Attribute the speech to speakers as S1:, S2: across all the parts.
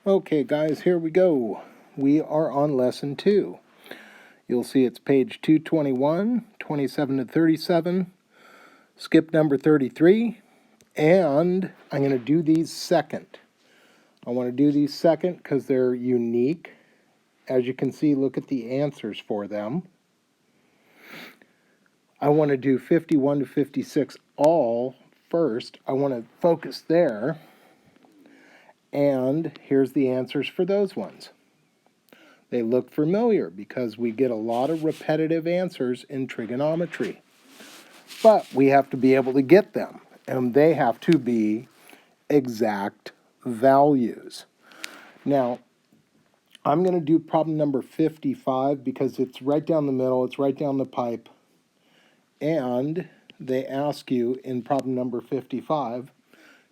S1: Okay guys, here we go. We are on lesson 2. You'll see it's page 221, 27 to 37, skip number 33, and I'm going to do these second. I want to do these second because they're unique. As you can see, look at the answers for them. I want to do 51 to 56 all first. I want to focus there. And here's the answers for those ones. They look familiar because we get a lot of repetitive answers in trigonometry. But we have to be able to get them, and they have to be exact values. Now, I'm going to do problem number 55 because it's right down the middle, it's right down the pipe, and they ask you in problem number 55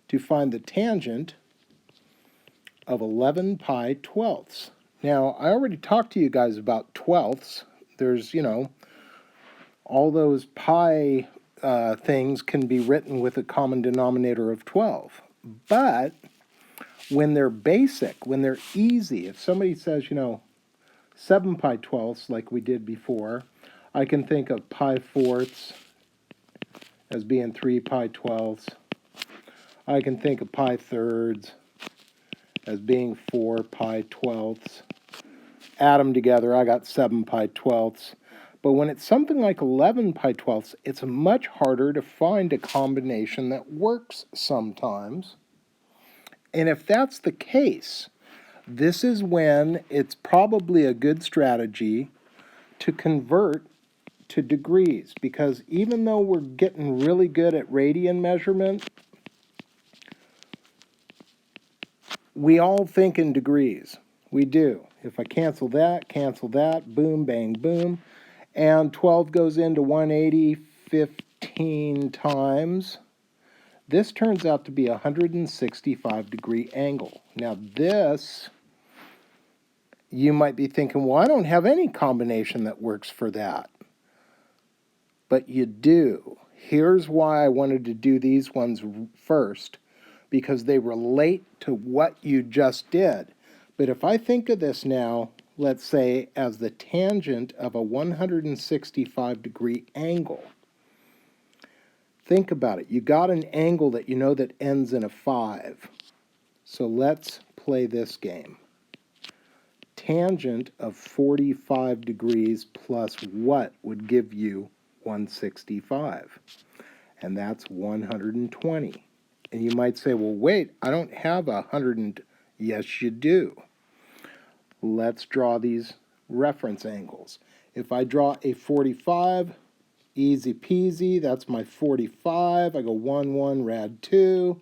S1: to find the tangent of 11 pi twelfths. Now, I already talked to you guys about twelfths. There's, all those pi things can be written with a common denominator of 12. But when they're basic, when they're easy, if somebody says, 7 pi twelfths like we did before, I can think of pi fourths as being 3 pi twelfths. I can think of pi thirds as being 4 pi twelfths. Add them together, I got 7 pi twelfths. But when it's something like 11 pi twelfths, it's much harder to find a combination that works sometimes. And if that's the case, this is when it's probably a good strategy to convert to degrees. Because even though we're getting really good at radian measurement, we all think in degrees. We do. If I cancel that, boom, bang, boom. And 12 goes into 180 15 times. This turns out to be a 165-degree angle. Now this, you might be thinking, well, I don't have any combination that works for that. But you do. Here's why I wanted to do these ones first, because they relate to what you just did. But if I think of this now, let's say, as the tangent of a 165-degree angle, think about it. You got an angle that you know that ends in a 5. So let's play this game. Tangent of 45 degrees plus what would give you 165? And that's 120. And you might say, well, wait, I don't have 100. Yes, you do. Let's draw these reference angles. If I draw a 45, easy peasy, that's my 45. I go 1, 1, rad 2.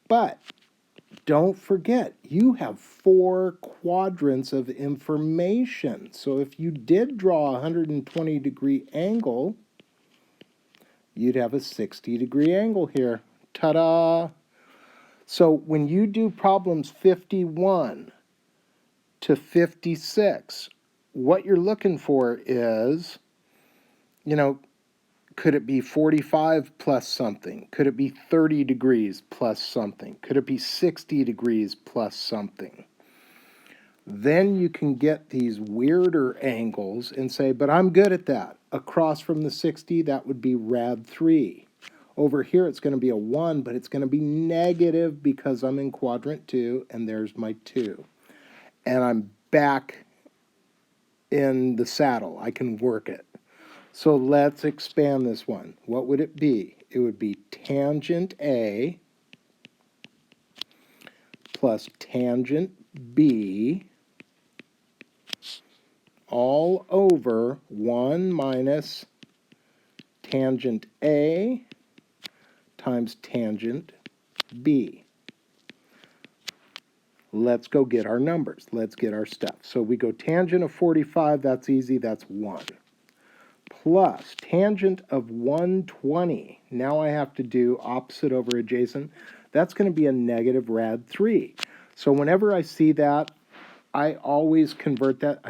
S1: But don't forget, you have 4 quadrants of information. So if you did draw a 120-degree angle, you'd have a 60-degree angle here. Ta-da! So when you do problems 51 to 56, what you're looking for is, could it be 45 plus something? Could it be 30 degrees plus something? Could it be 60 degrees plus something? Then you can get these weirder angles and say, but I'm good at that. Across from the 60, that would be rad 3. Over here, it's going to be a 1, but it's going to be negative because I'm in quadrant 2, and there's my 2. And I'm back in the saddle. I can work it. So let's expand this one. What would it be? It would be tangent A plus tangent B all over 1 minus tangent A times tangent B. Let's go get our numbers. Let's get our stuff. So we go tangent of 45, that's easy, that's 1. Plus tangent of 120. Now I have to do opposite over adjacent. That's going to be a negative rad 3. So whenever I see that, I always convert that.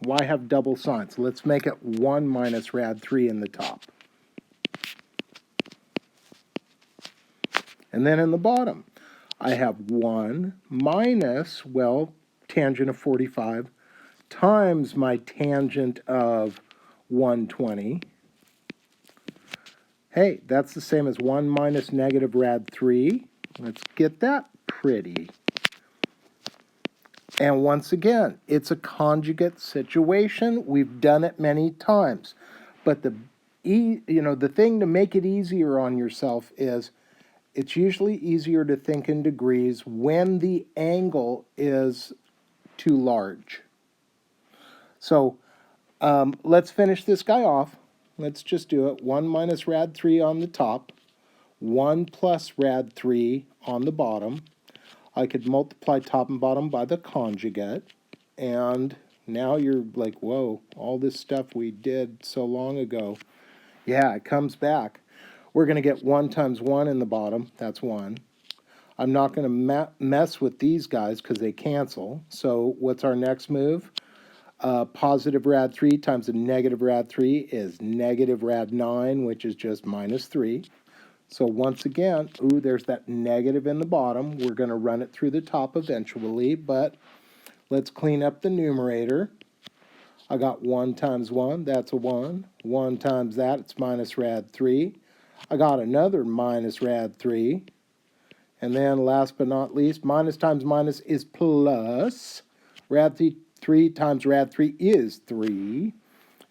S1: Why have double signs? Let's make it 1 minus rad 3 in the top. And then in the bottom, I have 1 minus, well, tangent of 45 times my tangent of 120. Hey, that's the same as 1 minus negative rad 3. Let's get that pretty. And once again, it's a conjugate situation. We've done it many times. But the thing to make it easier on yourself is it's usually easier to think in degrees when the angle is too large. So let's finish this guy off. Let's just do it. 1 minus rad 3 on the top, 1 plus rad 3 on the bottom. I could multiply top and bottom by the conjugate, and now you're like, whoa, all this stuff we did so long ago. Yeah, it comes back. We're going to get 1 times 1 in the bottom. That's 1. I'm not going to mess with these guys because they cancel. So what's our next move? Positive rad 3 times a negative rad 3 is negative rad 9, which is just minus 3. So once again, ooh, there's that negative in the bottom. We're going to run it through the top eventually, but let's clean up the numerator. I got 1 times 1, that's a 1. 1 times that, it's minus rad 3. I got another minus rad 3. And then last but not least, minus times minus is plus. Rad 3 times rad 3 is 3.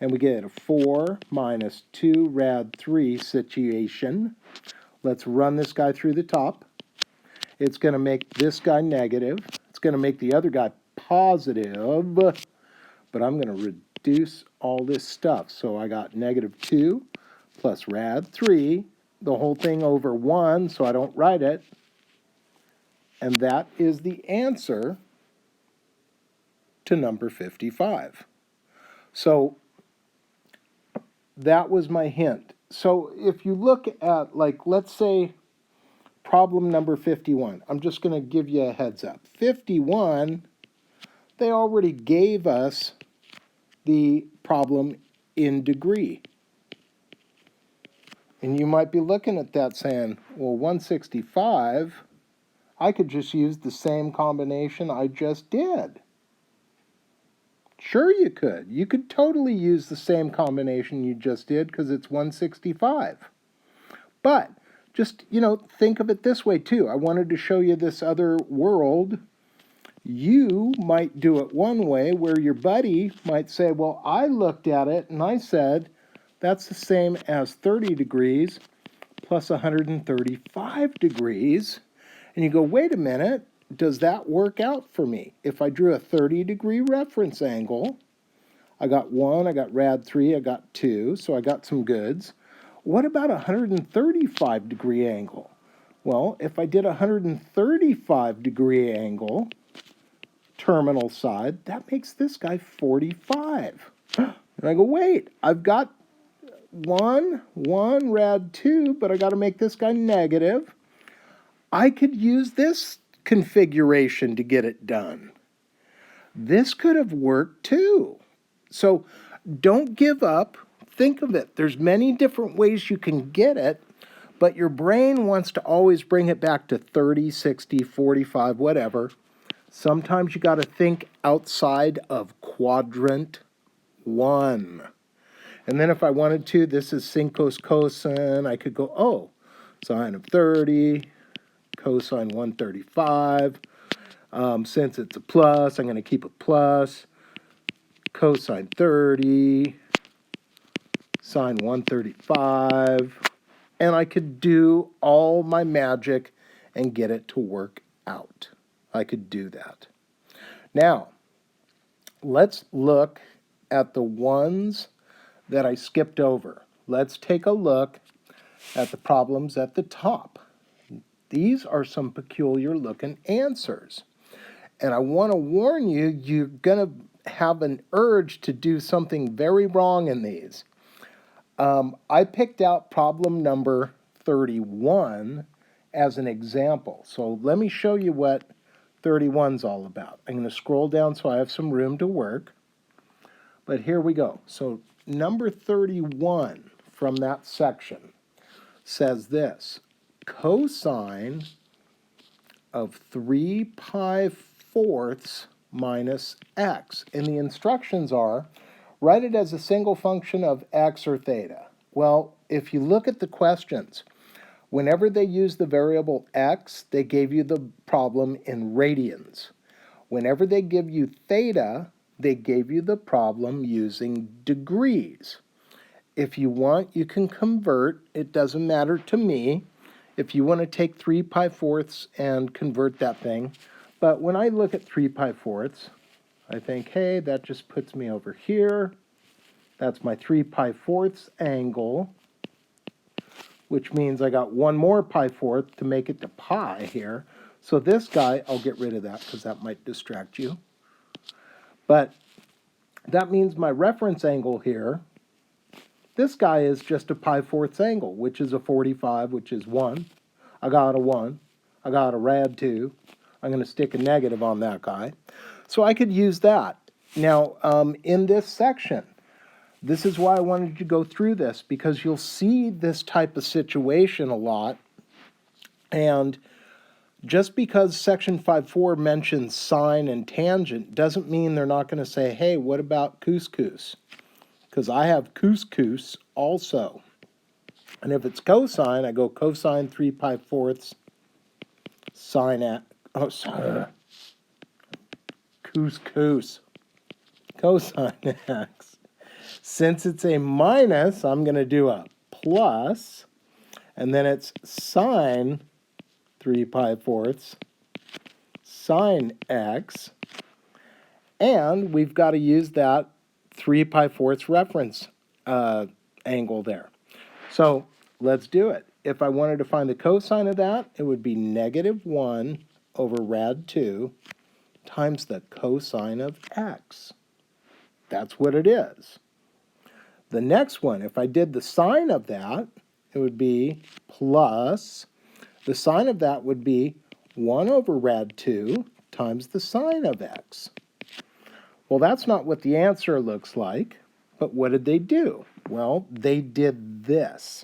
S1: And we get a 4 minus 2 rad 3 situation. Let's run this guy through the top. It's going to make this guy negative. It's going to make the other guy positive. But I'm going to reduce all this stuff. So I got negative 2 plus rad 3. The whole thing over 1, so I don't write it. And that is the answer to number 55. So that was my hint. So if you look at, like, let's say problem number 51. I'm just going to give you a heads up. 51, they already gave us the problem in degree. And you might be looking at that saying, well, 165, I could just use the same combination I just did. Sure you could. You could totally use the same combination you just did because it's 165. But just, think of it this way too. I wanted to show you this other world. You might do it one way where your buddy might say, well, I looked at it and I said that's the same as 30 degrees plus 135 degrees. And you go, wait a minute, does that work out for me? If I drew a 30-degree reference angle, I got 1, I got rad 3, I got 2, so I got some goods. What about a 135-degree angle? Well, if I did a 135-degree angle, terminal side, that makes this guy 45. And I go, wait, I've got 1 rad 2, but I got to make this guy negative. I could use this configuration to get it done. This could have worked too. So don't give up. Think of it. There's many different ways you can get it, but your brain wants to always bring it back to 30, 60, 45, whatever. Sometimes you got to think outside of quadrant 1. And then if I wanted to, this is sin cos cosine. I could go, oh, sine of 30, cosine 135. Since it's a plus, I'm going to keep a plus. Cosine 30, sine 135. And I could do all my magic and get it to work out. I could do that. Now, let's look at the ones that I skipped over. Let's take a look at the problems at the top. These are some peculiar looking answers. And I want to warn you, you're going to have an urge to do something very wrong in these. I picked out problem number 31 as an example. So let me show you what 31's all about. I'm going to scroll down so I have some room to work. But here we go. So number 31 from that section says this. Cosine of 3 pi fourths minus x. And the instructions are, write it as a single function of x or theta. Well, if you look at the questions, whenever they use the variable x, they gave you the problem in radians. Whenever they give you theta, they gave you the problem using degrees. If you want, you can convert. It doesn't matter to me. If you want to take 3 pi fourths and convert that thing. But when I look at 3 pi fourths, I think, hey, that just puts me over here. That's my 3 pi fourths angle, which means I got one more pi fourth to make it to pi here. So this guy, I'll get rid of that because that might distract you. But that means my reference angle here, this guy is just a pi fourths angle, which is a 45, which is 1. I got a 1. I got a rad 2. I'm going to stick a negative on that guy. So I could use that. Now, in this section, this is why I wanted to go through this, because you'll see this type of situation a lot. And just because section 5.4 mentions sine and tangent doesn't mean they're not going to say, hey, what about couscous? Because I have couscous also. And if it's cosine, I go cosine 3 pi fourths sine at, oh, sorry, couscous, cosine x. Since it's a minus, I'm going to do a plus, and then it's sine 3 pi fourths sine x, and we've got to use that 3 pi fourths reference angle there. So let's do it. If I wanted to find the cosine of that, it would be negative 1 over rad 2 times the cosine of x. That's what it is. The next one, if I did the sine of that, it would be plus, the sine of that would be 1 over rad 2 times the sine of x. Well, that's not what the answer looks like, but what did they do? Well, they did this.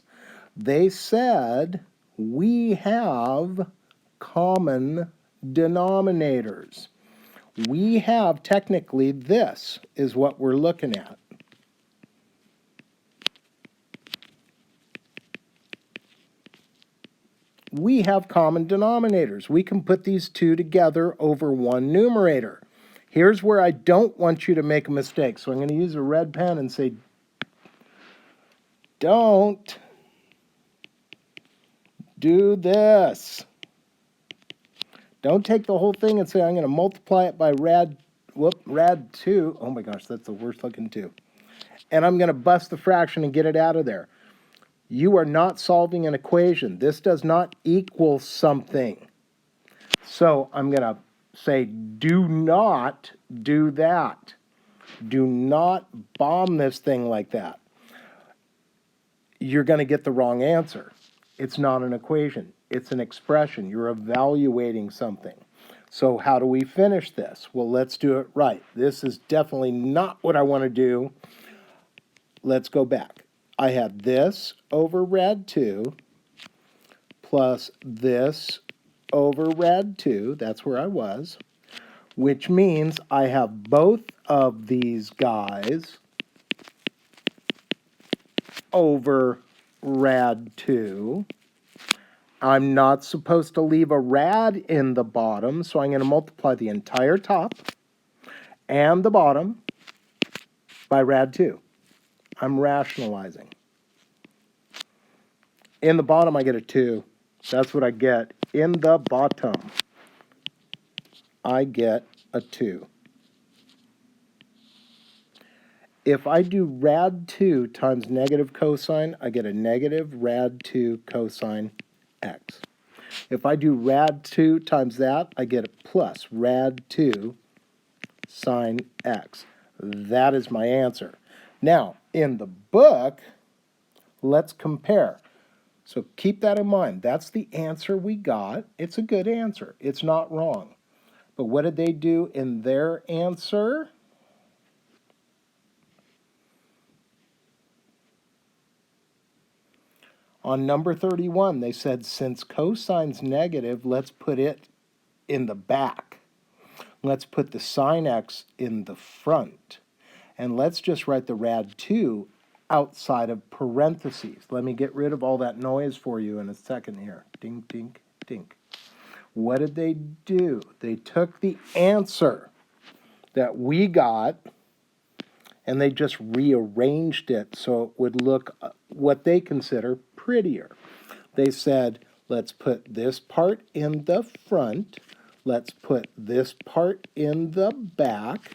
S1: They said, we have common denominators. We have, technically, this is what we're looking at. We have common denominators. We can put these two together over one numerator. Here's where I don't want you to make a mistake. So I'm going to use a red pen and say, don't do this. Don't take the whole thing and say, I'm going to multiply it by rad 2. Oh my gosh, that's the worst looking 2. And I'm going to bust the fraction and get it out of there. You are not solving an equation. This does not equal something. So I'm going to say, do not do that. Do not bomb this thing like that. You're going to get the wrong answer. It's not an equation. It's an expression. You're evaluating something. So how do we finish this? Well, let's do it right. This is definitely not what I want to do. Let's go back. I had this over rad 2 plus this over rad 2. That's where I was. Which means I have both of these guys over rad 2. I'm not supposed to leave a rad in the bottom, so I'm going to multiply the entire top and the bottom by rad 2. I'm rationalizing. In the bottom, I get a 2. That's what I get. In the bottom, I get a 2. If I do rad 2 times negative cosine, I get a negative rad 2 cosine x. If I do rad 2 times that, I get a plus rad 2 sine x. That is my answer. Now, in the book, let's compare. So keep that in mind. That's the answer we got. It's a good answer. It's not wrong. But what did they do in their answer? On number 31, they said, since cosine's negative, let's put it in the back. Let's put the sine x in the front. And let's just write the rad 2 outside of parentheses. Let me get rid of all that noise for you in a second here. Ding, ding, ding. What did they do? They took the answer that we got and they just rearranged it so it would look what they consider prettier. They said, let's put this part in the front. Let's put this part in the back.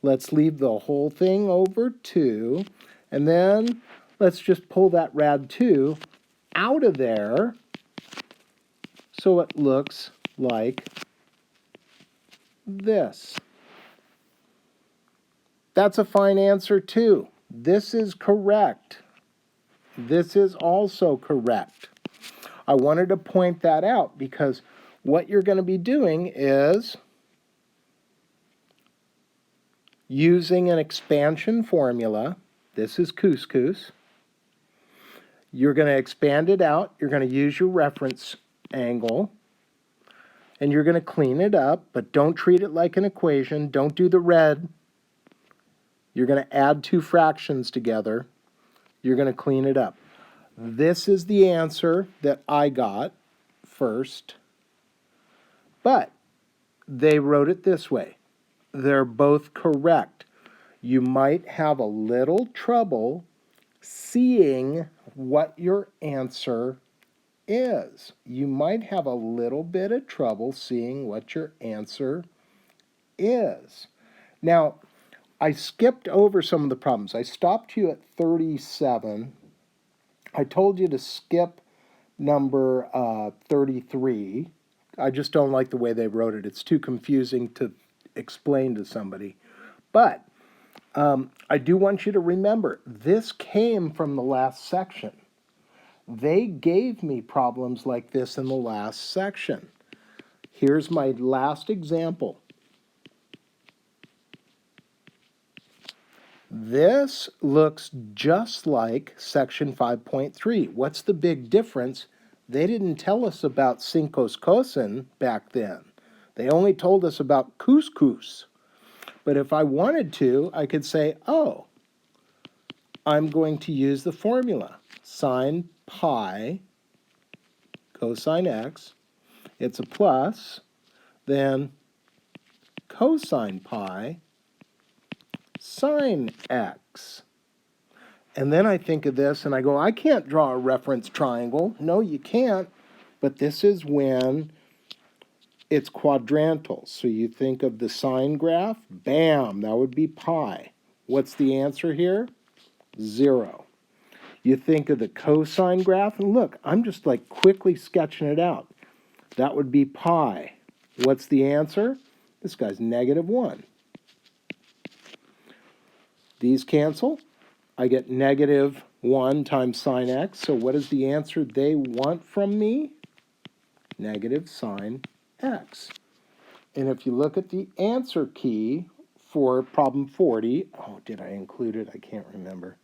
S1: Let's leave the whole thing over 2. And then let's just pull that rad 2 out of there so it looks like this. That's a fine answer too. This is correct. This is also correct. I wanted to point that out because what you're going to be doing is using an expansion formula. This is couscous. You're going to expand it out. You're going to use your reference angle. And you're going to clean it up, but don't treat it like an equation. Don't do the red. You're going to add 2 fractions together. You're going to clean it up. This is the answer that I got first. But they wrote it this way. They're both correct. You might have a little trouble seeing what your answer is. You might have a little bit of trouble seeing what your answer is. Now, I skipped over some of the problems. I stopped you at 37. I told you to skip number 33. I just don't like the way they wrote it. It's too confusing to explain to somebody. But I do want you to remember, this came from the last section. They gave me problems like this in the last section. Here's my last example. This looks just like section 5.3. What's the big difference? They didn't tell us about sincos cosine back then. They only told us about couscous. But if I wanted to, I could say, oh, I'm going to use the formula. Sine pi cosine x, it's a plus, then cosine pi sine x. And then I think of this and I go, I can't draw a reference triangle. No, you can't. But this is when it's quadrantal. So you think of the sine graph, bam, that would be pi. What's the answer here? 0. You think of the cosine graph, and look, I'm just like quickly sketching it out. That would be pi. What's the answer? This guy's -1. These cancel. I get -1 times sine x. So what is the answer they want from me? Negative sine x. And if you look at the answer key for problem 40, oh, did I include it? I can't remember.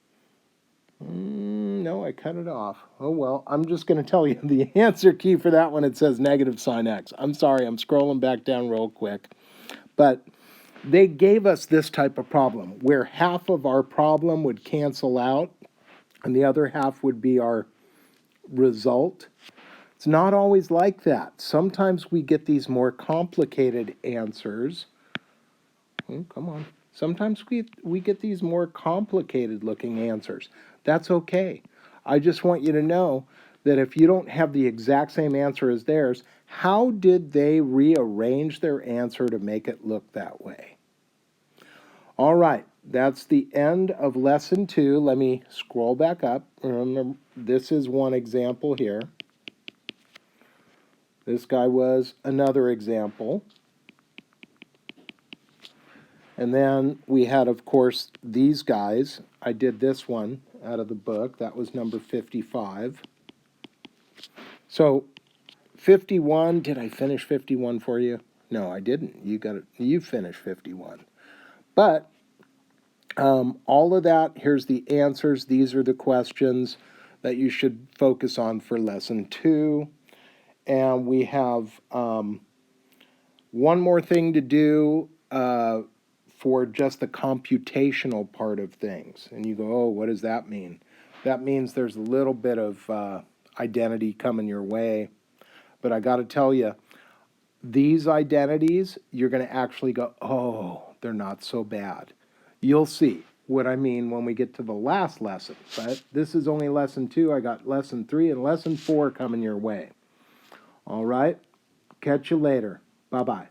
S1: No, I cut it off. Oh, well, I'm just going to tell you the answer key for that one. It says negative sine x. I'm sorry, I'm scrolling back down real quick. But they gave us this type of problem where half of our problem would cancel out and the other half would be our result. It's not always like that. Sometimes we get these more complicated answers. Come on. Sometimes we get these more complicated looking answers. That's okay. I just want you to know that if you don't have the exact same answer as theirs, how did they rearrange their answer to make it look that way? All right, that's the end of lesson 2. Let me scroll back up. Remember, this is one example here. This guy was another example. And then we had, of course, these guys. I did this one out of the book. That was number 55. So 51, did I finish 51 for you? No, I didn't. You finished 51. But all of that, here's the answers. These are the questions that you should focus on for lesson 2. And we have One more thing to do for just the computational part of things. And you go, oh, what does that mean? That means there's a little bit of identity coming your way. But I got to tell you, these identities, you're going to actually go, oh, they're not so bad. You'll see what I mean when we get to the last lesson. But this is only lesson 2. I got lesson 3 and lesson 4 coming your way. All right? Catch you later. Bye-bye.